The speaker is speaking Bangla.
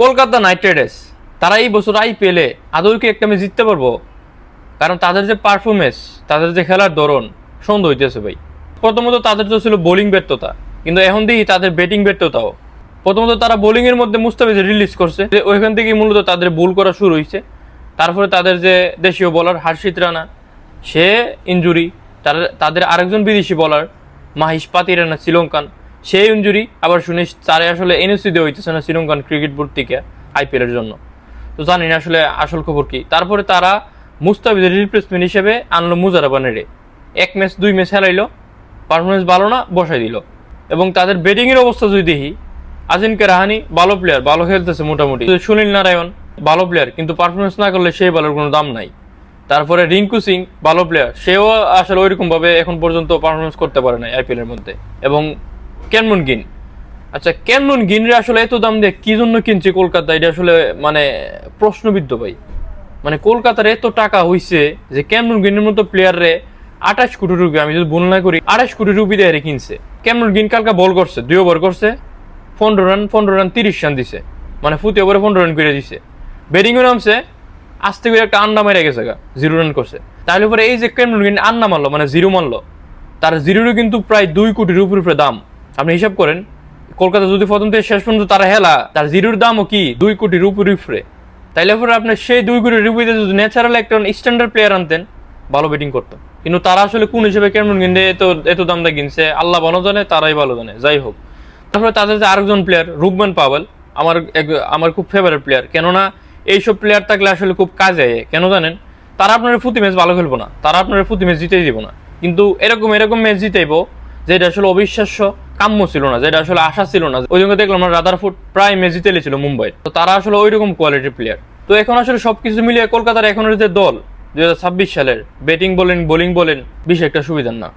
কলকাতা নাইট রাইডার্স তারা এই বছর আইপিএলে আদৌ কি একটা ম্যাচ জিততে পারবো? কারণ তাদের যে পারফরমেন্স, তাদের যে খেলার ধরন সন্দেহ হইতেছে ভাই। প্রথমত তাদের তো ছিল বোলিং ব্যর্থতা, কিন্তু এখন দেখি তাদের ব্যাটিং ব্যর্থতাও। প্রথমত তারা বোলিং এর মধ্যে মুস্তাফিজের রিলিজ করছে, ওইখান থেকেই মূলত তাদের ভুল করা শুরু হয়েছে। তারপরে তাদের যে দেশীয় বলার হার্ষিত রানা, সে ইনজুরি, তাদের আরেকজন বিদেশি বলার মাহিশ পাতিরানা শ্রীলঙ্কান, সেই ইনজুরি। আবার শুনিস তারে আসলে এনওসি দেওয়া হইতেছে না শ্রীলঙ্কান ক্রিকেট বোর্ড থেকে আইপিএল এর জন্য। তো জানি না আসলে আসল খবর কি। তারপরে তারা মুস্তাফিজের রিপ্লেসমেন্ট হিসেবে আনলো মুজারাবানেরে, 1 ম্যাচ 2 ম্যাচ হারাইলো, পারফরমেন্স ভালো না, বসাই দিল। এবং তাদের ব্যাটিং এর অবস্থা যদি দেখি, আজিনকে রাহানি ভালো প্লেয়ার, ভালো খেলতেছে মোটামুটি। সুনীল নারায়ণ ভালো প্লেয়ার, কিন্তু পারফরমেন্স না করলে সেই ভালোর কোনো দাম নাই। তারপরে রিঙ্কু সিং ভালো প্লেয়ার, সেও আসলে ওইরকম ভাবে এখন পর্যন্ত পারফরমেন্স করতে পারে না আইপিএল এর মধ্যে। এবং ক্যামরন গ্রিন, আচ্ছা ক্যামরন গ্রিনরে আসলে এত দাম দিয়ে কি জন্য কিনছে কলকাতা, এটা আসলে মানে প্রশ্নবিদ্ধ ভাই। মানে কলকাতার এত টাকা হইছে যে ক্যামরন গ্রিনের মতো প্লেয়াররে 28 কোটি রুপি, আমি যদি ভুল না করি 28 কোটি রুপি দিয়ে কিনছে। ক্যামরন গ্রিন কালকা বল করছে, 2 ওভার করছে, 15 রান 30 রান দিছে, মানে প্রতি ওভারে 15 রান করে দিছে। ব্যাটিংয়ে নামছে, আস্তে করে একটা আন্ডা মেরে গেছে, 0 রান করছে। তাহলে পরে এই যে ক্যামরন গ্রিন আন্ডা মারলো, মানে 0 মারলো, তার 0 কিন্তু প্রায় 2 কোটি রুপির উপরে দাম। আপনি হিসাব করেন, কলকাতা যদি প্রথম থেকে শেষ পর্যন্ত তারা হেলা, তার 0 দামও কি 2 কোটি রুপির উপরে। তাইলে পরে আপনি সেই 2 কোটি রুপিতে যদি ন্যাচারাল একটা স্ট্যান্ডার্ড প্লেয়ার আনতেন, ভালো ব্যাটিং করতো। কিন্তু তারা আসলে কোন হিসেবে ক্যামরন গ্রিনে এত দাম দিয়ে কিনছে, আল্লাহ ভালো জানে, তারাই ভালো জানে। যাই হোক, তারপরে তাদের যে আরেকজন প্লেয়ার রুকমান পাওয়েল, আমার খুব ফেভারিট প্লেয়ার। কেননা এইসব প্লেয়ার থাকলে আসলে খুব কাজে আয়। কেন জানেন? তারা আপনার প্রতি ম্যাচ ভালো খেলবো না, তারা আপনার প্রতি ম্যাচ জিতেই দিব না, কিন্তু এরকম ম্যাচ জিতেইবো যেটা আসলে অবিশ্বাস্য, কাম্য ছিল না, যেটা আসলে আশা ছিল না। ওই জন্য দেখলাম আমরা রাদারফোর্ড প্রায় ম্যাচ জিতে ছিল মুম্বাই। তো তারা আসলে ওইরকম কোয়ালিটির প্লেয়ার। তো এখন আসলে সবকিছু মিলিয়ে কলকাতার এখনের যে দল 2026 সালের, ব্যাটিং বলেন বোলিং বলেন, বেশি একটা সুবিধার না।